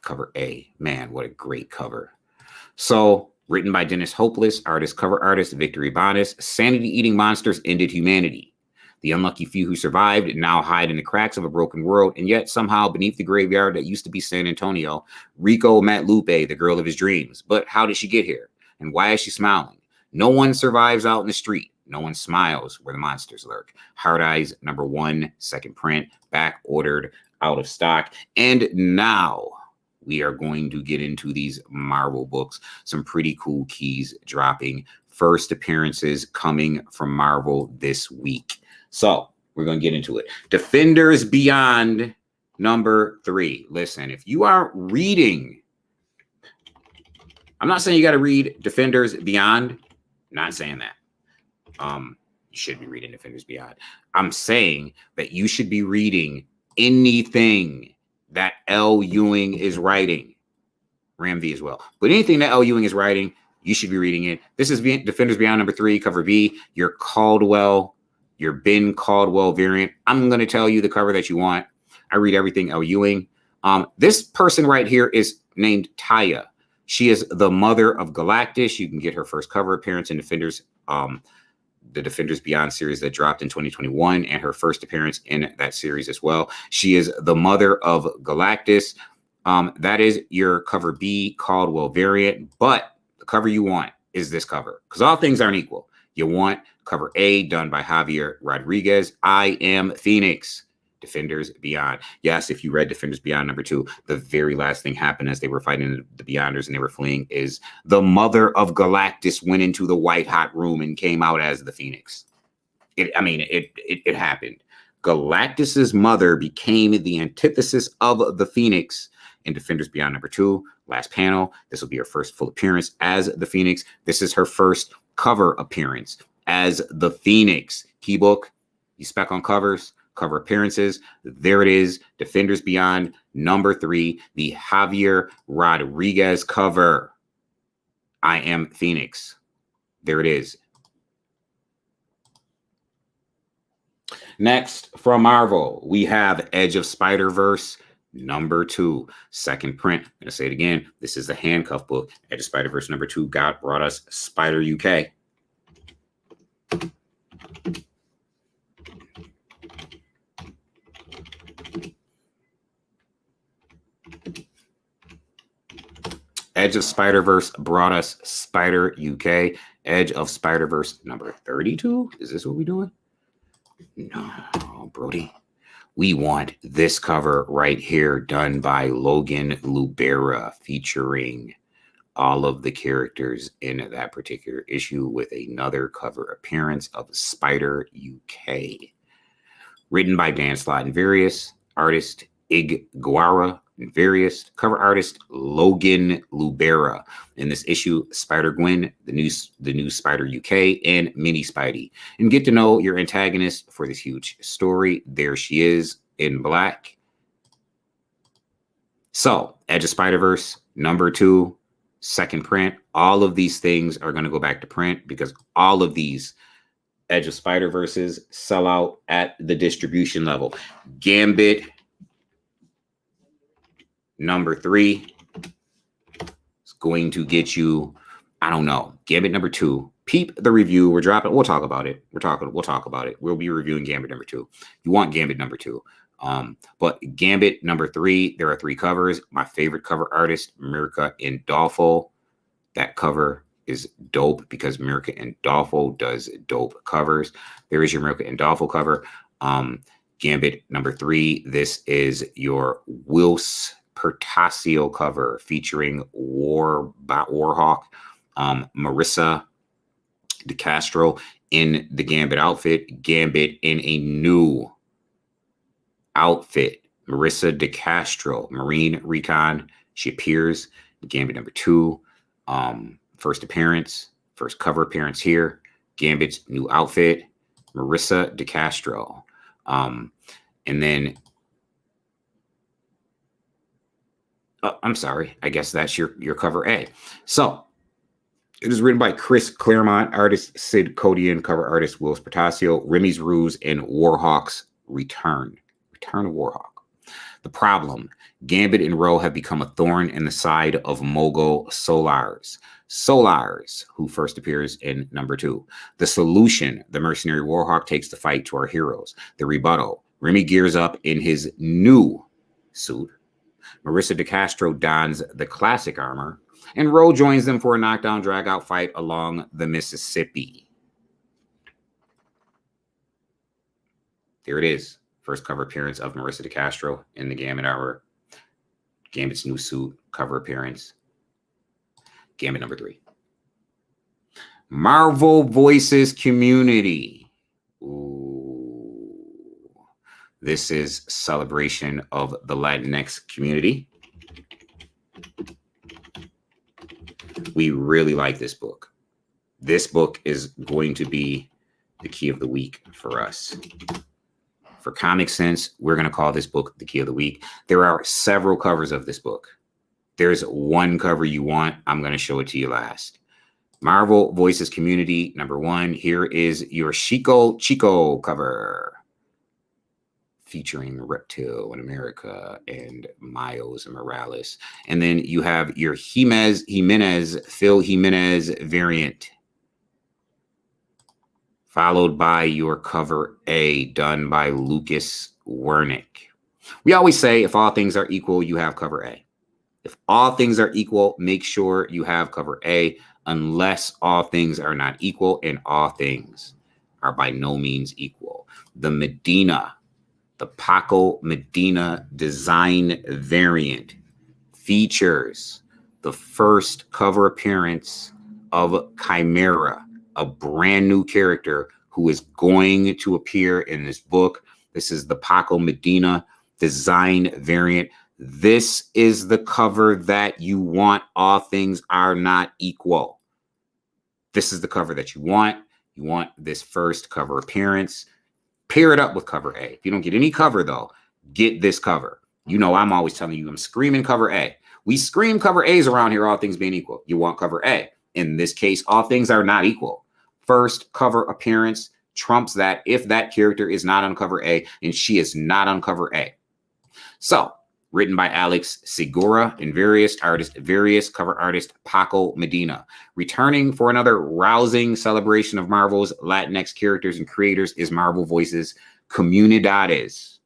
Cover A. Man, what a great cover. So, written by Dennis Hopeless, cover artist Victor Ibanez. Sanity-eating monsters ended humanity. The unlucky few who survived now hide in the cracks of a broken world, and yet somehow beneath the graveyard that used to be San Antonio, Rico met Lupe, the girl of his dreams. But how did she get here? And why is she smiling? No one survives out in the street. No one smiles where the monsters lurk. Hard Eyes #1, second print, back ordered, out of stock. And now we are going to get into these Marvel books. Some pretty cool keys dropping. First appearances coming from Marvel this week. So we're going to get into it. Defenders Beyond #3. Listen, if you are reading, I'm not saying you got to read Defenders Beyond. Not saying that. You should be reading Defenders Beyond. I'm saying that you should be reading anything that L. Ewing is writing. Ram V as well. But anything that L. Ewing is writing, you should be reading it. This is Defenders Beyond #3, cover B. Your Caldwell, your Ben Caldwell variant. I'm going to tell you the cover that you want. I read everything L. Ewing. This person right here is named Taya. She is the mother of Galactus. You can get her first cover appearance in Defenders, the Defenders Beyond series that dropped in 2021, and her first appearance in that series as well. She is the mother of Galactus. That is your cover B Caldwell variant, but the cover you want is this cover, because all things aren't equal. You want cover A done by Javier Rodriguez. I Am Phoenix. Defenders Beyond. Yes, if you read Defenders Beyond #2, the very last thing happened as they were fighting the Beyonders and they were fleeing is the mother of Galactus went into the white hot room and came out as the Phoenix. It happened. Galactus's mother became the antithesis of the Phoenix in Defenders Beyond #2. Last panel. This will be her first full appearance as the Phoenix. This is her first cover appearance as the Phoenix. Keybook, you spec on covers. Cover appearances. There it is. Defenders Beyond #3, the Javier Rodriguez cover. I Am Phoenix. There it is. Next, from Marvel, we have Edge of Spider-Verse number 2, second print. I'm going to say it again. This is the handcuff book. Edge of Spider-Verse number 2 brought us Spider UK. Edge of Spider-Verse brought us Spider UK. Edge of Spider-Verse number 32. Is this what we're doing? No, Brody. We want this cover right here done by Logan Lubera, featuring all of the characters in that particular issue with another cover appearance of Spider UK. Written by Dan Slott and Various, artist Ig Guara and Various, cover artist Logan Lubera. In this issue, Spider-Gwen, the new Spider UK, and Mini Spidey. And get to know your antagonist for this huge story. There she is in black. So, Edge of Spider-Verse, number 2, second print. All of these things are going to go back to print because all of these Edge of Spider-Verses sell out at the distribution level. Gambit number 3 is going to get you, I don't know, Gambit number 2. Peep the review. We're dropping. We'll talk about it. We'll talk about it. We'll be reviewing Gambit number 2. You want Gambit number 2. But Gambit number 3, there are 3 covers. My favorite cover artist, Mirka Indolfo. That cover is dope because Mirka Indolfo does dope covers. There is your Mirka Indolfo cover. Gambit number 3, this is your Whilce Portacio cover featuring Warhawk, Marissa DeCastro in the Gambit outfit. Gambit in a new outfit. Marissa DeCastro, Marine Recon. She appears in Gambit number 2. First appearance, first cover appearance here. Gambit's new outfit, Marissa DeCastro. And then, I'm sorry, I guess that's your cover A. So, it is written by Chris Claremont, artist Sid Codian, cover artist Whilce Portacio, Remy's Ruse, and Warhawk's Return. Return of Warhawk. The problem, Gambit and Rowe have become a thorn in the side of Mogul Solars. Solars, who first appears in number 2. The solution, the mercenary Warhawk takes the fight to our heroes. The rebuttal, Remy gears up in his new suit. Marissa DeCastro dons the classic armor, and Rowe joins them for a knockdown, drag-out fight along the Mississippi. There it is. First cover appearance of Marissa DeCastro in the Gambit armor. Gambit's new suit, cover appearance. Gambit number 3. Marvel Voices Community. Ooh. This is celebration of the Latinx community. We really like this book. This book is going to be the key of the week for us. For Comic Sense, we're going to call this book the key of the week. There are several covers of this book. There's one cover you want. I'm going to show it to you last. Marvel Voices Community, number 1. Here is your Chico cover featuring Reptile in America and Miles Morales. And then you have your Phil Jimenez variant, followed by your cover A, done by Lucas Wernick. We always say if all things are equal, you have cover A. If all things are equal, make sure you have cover A, unless all things are not equal, and all things are by no means equal. The Paco Medina design variant features the first cover appearance of Chimera, a brand new character who is going to appear in this book. This is the Paco Medina design variant. This is the cover that you want. All things are not equal. This is the cover that you want. You want this first cover appearance. Pair it up with cover A. If you don't get any cover, though, get this cover. You know, I'm always telling you, I'm screaming cover A. We scream cover A's around here, all things being equal. You want cover A. In this case, all things are not equal. First cover appearance trumps that if that character is not on cover A, and she is not on cover A. So, written by Alex Segura and various cover artist Paco Medina. Returning for another rousing celebration of Marvel's Latinx characters and creators is Marvel Voices Comunidades.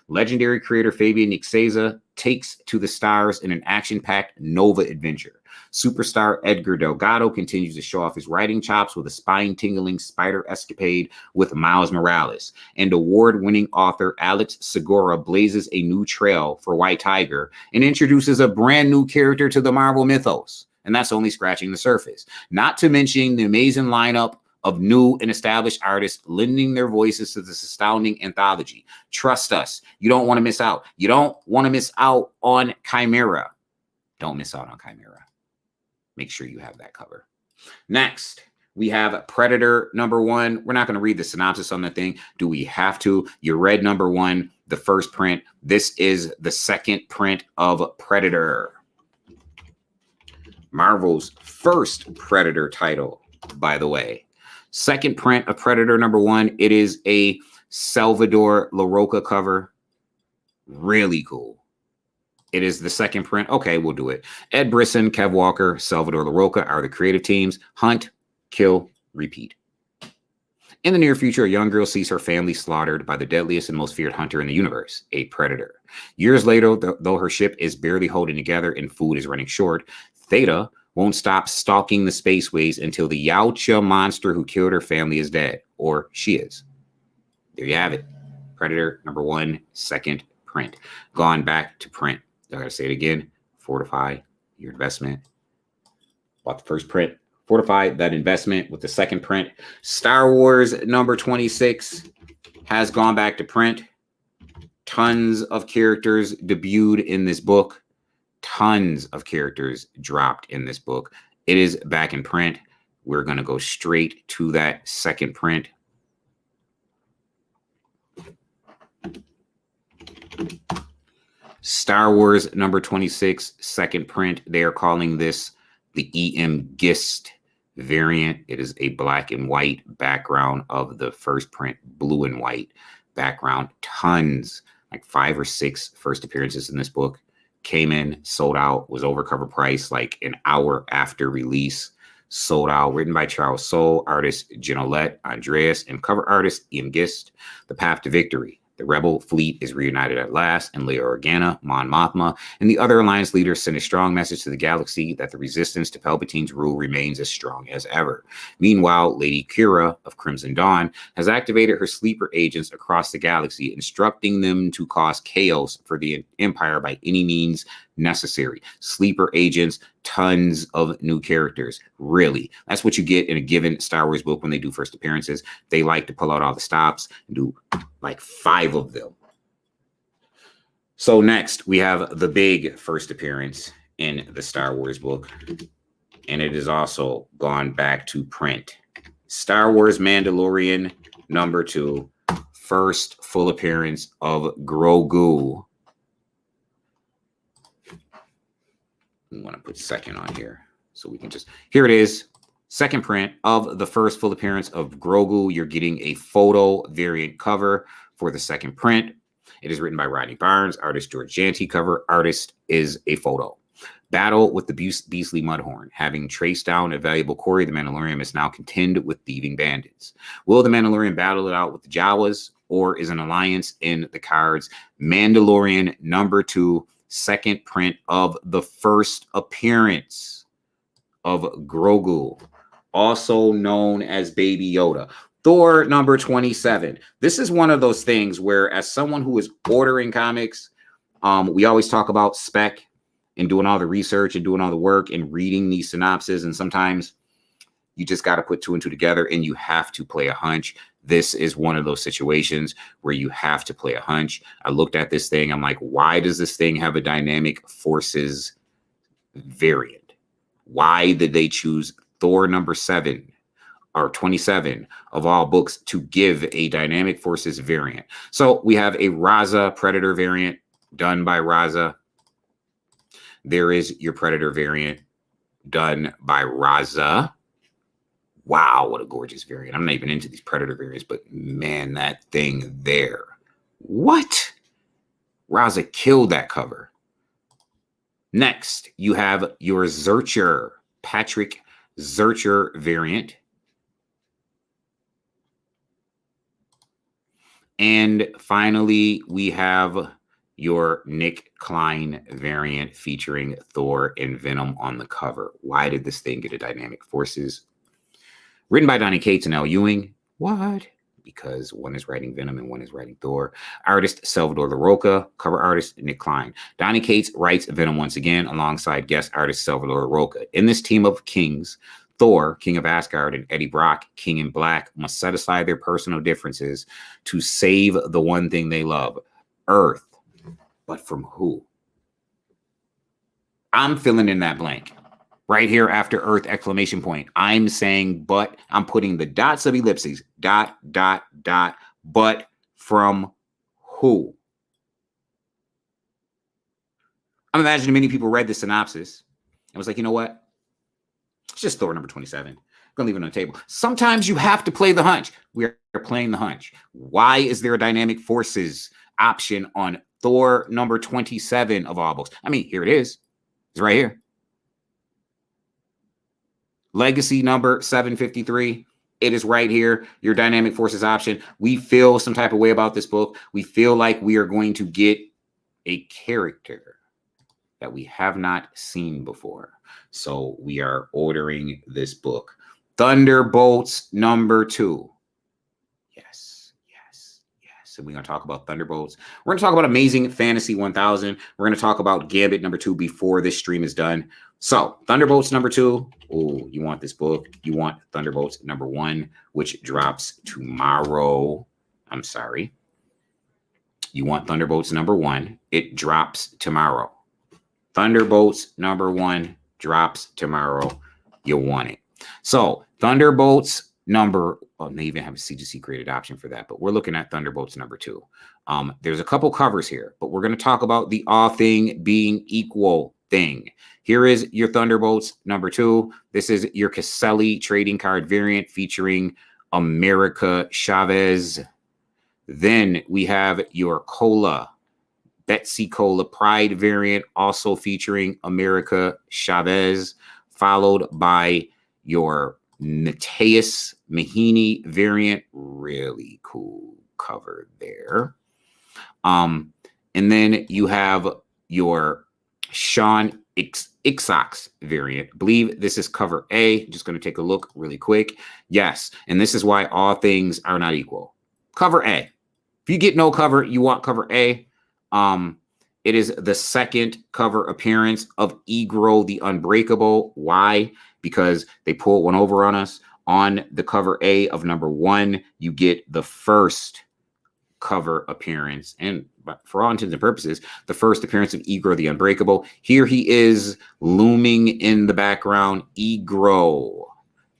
Legendary creator Fabian Nicieza takes to the stars in an action-packed Nova adventure. Superstar Edgar Delgado continues to show off his writing chops with a spine-tingling spider escapade with Miles Morales. And award-winning author Alex Segura blazes a new trail for White Tiger and introduces a brand new character to the Marvel mythos. And that's only scratching the surface. Not to mention the amazing lineup of new and established artists lending their voices to this astounding anthology. Trust us, you don't want to miss out. You don't want to miss out on Chimera. Don't miss out on Chimera. Make sure you have that cover. Next, we have Predator #1. We're not going to read the synopsis on the thing. Do we have to? You read #1, the first print. This is the second print of Predator. Marvel's first Predator title, by the way. Second print of Predator #1. It is a Salvador LaRocca cover. Really cool. It is the second print. Okay, we'll do it. Ed Brisson, Kev Walker, Salvador LaRocca are the creative teams. Hunt, kill, repeat. In the near future, a young girl sees her family slaughtered by the deadliest and most feared hunter in the universe, a predator. Years later, though her ship is barely holding together and food is running short, Theta won't stop stalking the spaceways until the Yautja monster who killed her family is dead, or she is. There you have it. Predator #1, second print. Gone back to print. I gotta say it again. Fortify your investment. Bought the first print. Fortify that investment with the second print. Star Wars #26 has gone back to print. Tons of characters debuted in this book. Tons of characters dropped in this book. It is back in print. We're going to go straight to that second print. Star Wars #26, second print. They are calling this the EM Gist variant. It is a black and white background of the first print, blue and white background. Tons, like 5 or 6 first appearances in this book. Came in, sold out, was over cover price like an hour after release. Sold out. Written by Charles Soule, artist Genolette Andreas, and cover artist Ian Gist. The Path to Victory. The Rebel fleet is reunited at last, and Leia Organa, Mon Mothma, and the other Alliance leaders send a strong message to the galaxy that the resistance to Palpatine's rule remains as strong as ever. Meanwhile, Lady Kira of Crimson Dawn has activated her sleeper agents across the galaxy, instructing them to cause chaos for the Empire by any means necessary. Sleeper agents, tons of new characters. Really, that's what you get in a given Star Wars book when they do first appearances. They like to pull out all the stops and do like 5 of them. So next, we have the big first appearance in the Star Wars book, and it is also gone back to print. Star Wars Mandalorian #2, first full appearance of Grogu. We want to put second on here so we can just, here it is. Second print of the first full appearance of Grogu. You're getting a photo variant cover for the second print. It is written by Rodney Barnes, artist George Janty, cover artist is a photo. Battle with the beastly Mudhorn. Having traced down a valuable quarry, the Mandalorian must now contend with thieving bandits. Will the Mandalorian battle it out with the Jawas, or is an alliance in the cards? Mandalorian #2, second print of the first appearance of Grogu, also known as Baby Yoda. Thor #27. This is one of those things where, as someone who is ordering comics, we always talk about Spec and doing all the research and doing all the work and reading these synopses. And sometimes you just got to put 2 and 2 together, and you have to play a hunch. This is one of those situations where you have to play a hunch. I looked at this thing. I'm like, why does this thing have a dynamic forces variant? Why did they choose Thor #7 or 27 of all books to give a dynamic forces variant? So we have a Raza Predator variant done by Raza. There is your Predator variant done by Raza. Wow, what a gorgeous variant. I'm not even into these Predator variants, but man, that thing there. What? Raza killed that cover. Next, you have your Zurcher, Patrick Zurcher variant. And finally, we have your Nick Klein variant featuring Thor and Venom on the cover. Why did this thing get a Dynamic Forces? Written by Donny Cates and Al Ewing. What? Because one is writing Venom and one is writing Thor. Artist Salvador LaRocca, cover artist Nick Klein. Donny Cates writes Venom once again alongside guest artist Salvador LaRocca. In this team of kings, Thor, King of Asgard, and Eddie Brock, King in Black, must set aside their personal differences to save the one thing they love, Earth. But from who? I'm filling in that blank. Right here after Earth exclamation point. I'm saying but. I'm putting the dots of ellipses. Dot, dot, dot. But from who? I'm imagining many people read the synopsis and was like, you know what? It's just Thor number 27. I'm going to leave it on the table. Sometimes you have to play the hunch. We are playing the hunch. Why is there a Dynamic Forces option on Thor number 27 of all books? I mean, here it is. It's right here. Legacy number 753. It is right here. Your Dynamic Forces option. We feel some type of way about this book. We feel like we are going to get a character that we have not seen before. So we are ordering this book. Thunderbolts number 2. Yes, yes, yes. And we're going to talk about Thunderbolts. We're going to talk about Amazing Fantasy 1000. We're going to talk about Gambit number 2 before this stream is done. So Thunderbolts number 2. Oh, you want this book? You want Thunderbolts number 1, which drops tomorrow. I'm sorry. You want Thunderbolts number 1. It drops tomorrow. Thunderbolts number 1 drops tomorrow. You want it. So Thunderbolts number, well, they even have a CGC created option for that, but we're looking at Thunderbolts number 2. There's a couple covers here, but we're going to talk about the all thing being equal thing. Here is your Thunderbolts number 2. This is your Caselli trading card variant featuring America Chavez. Then we have your Cola, Betsy Cola Pride variant, also featuring America Chavez, followed by your Mateus Mahini variant. Really cool cover there. And then you have your Sean Ixox variant. I believe this is cover A. Just going to take a look really quick. Yes, and this is why all things are not equal. Cover A. If you get no cover, you want cover A. It is the second cover appearance of Egro the Unbreakable. Why? Because they pulled one over on us. On the cover A of number 1, you get the first cover appearance, and for all intents and purposes, the first appearance of Egro the Unbreakable. Here he is looming in the background, Egro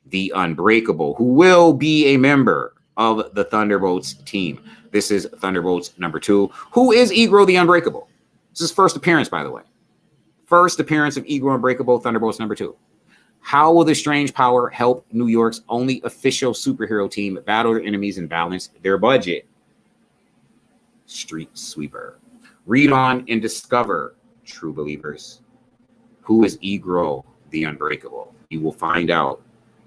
the Unbreakable, who will be a member of the Thunderbolts team. This is Thunderbolts number 2. Who is Egro the Unbreakable? This is first appearance, by the way. First appearance of Egro Unbreakable, Thunderbolts number 2. How will the strange power help New York's only official superhero team battle their enemies and balance their budget? Street Sweeper. Read on and discover, true believers, who is Egro the Unbreakable. You will find out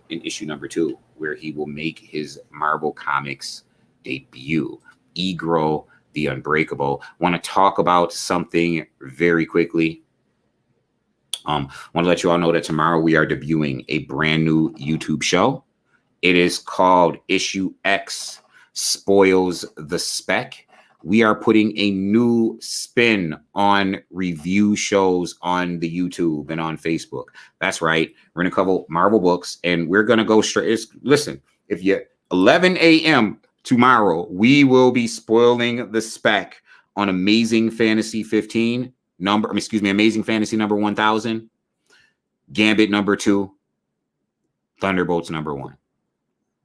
in issue number 2, where he will make his Marvel Comics debut. Egro the Unbreakable. Want to talk about something very quickly. Want to let you all know that tomorrow we are debuting a brand new YouTube show. It is called Issue X Spoils the Spec. We are putting a new spin on review shows on the YouTube and on Facebook. That's right. We're going to cover Marvel books, and we're going to go straight. Listen, if you 11 a.m. tomorrow, we will be spoiling the spec on Amazing Fantasy 15 Amazing Fantasy number 1000, Gambit number 2, Thunderbolts number 1.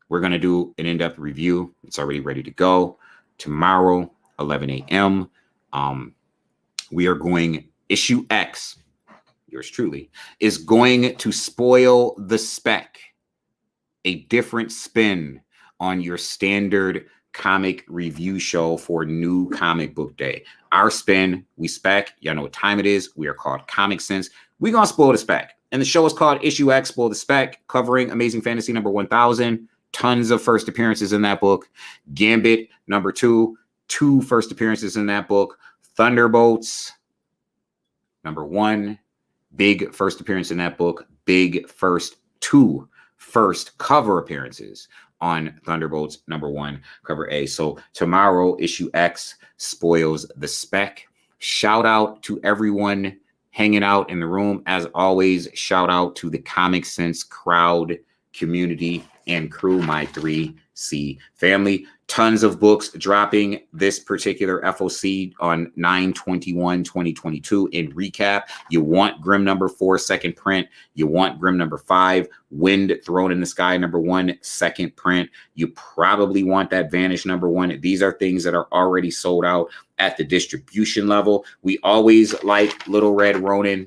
We're going to do an in-depth review. It's already ready to go tomorrow, 11 a.m. We are going issue X. Yours truly is going to spoil the spec, a different spin on your standard comic review show for New Comic Book Day. our spin. We spec. Y'all know what time it is. We are called Comic Sense. We're going to spoil the spec. And the show is called Issue X, Spoil the Spec, covering Amazing Fantasy number 1000. Tons of first appearances in that book. Gambit number 2, 2 first appearances in that book. Thunderbolts number 1, big first appearance in that book. Big first 2 first cover appearances on Thunderbolts number 1, cover A. So tomorrow, issue X spoils the spec. Shout out to everyone hanging out in the room. As always, shout out to the Comic Sense crowd, community, and crew, my 3C family. Tons of books dropping this particular FOC on 9/21/2022. In recap, you want Grimm number 4, second print. You want Grimm number 5, Wind Thrown in the Sky number 1, second print. You probably want that Vanish number 1. These are things that are already sold out at the distribution level. We always like Little Red Ronin.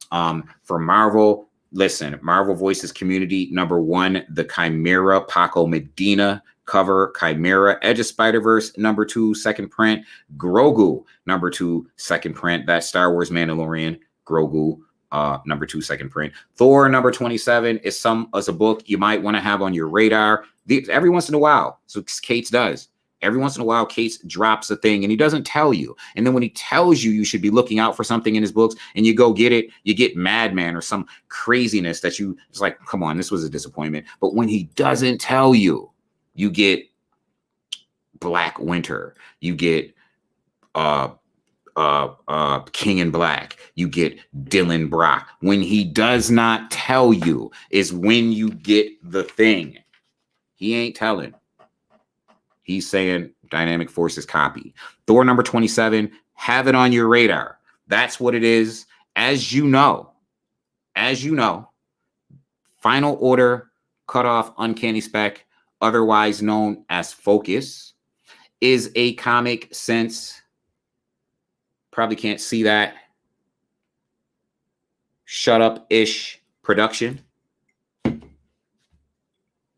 For Marvel, listen, Marvel Voices Community number 1, the Chimera, Paco Medina cover, Chimera, Edge of Spider-Verse number 2, second print, Grogu number 2, second print, that Star Wars Mandalorian, Grogu number 2, second print. Thor number 27 is a book you might want to have on your radar. Every once in a while, so Cates does. Every once in a while, Cates drops a thing and he doesn't tell you. And then when he tells you, you should be looking out for something in his books and you go get it, you get Madman or some craziness that it's like, come on, this was a disappointment. But when he doesn't tell you, you get Black Winter, you get King in Black, you get Dylan Brock. When he does not tell you is when you get the thing. He ain't telling. He's saying Dynamic Forces copy. Thor number 27, have it on your radar. That's what it is. As you know, Final Order Cutoff Uncanny Spec, otherwise known as Focus, is a Comic Sense. Probably can't see that. Shut up-ish production.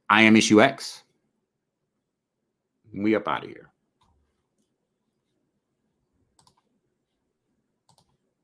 I am Issue X. We up out of here.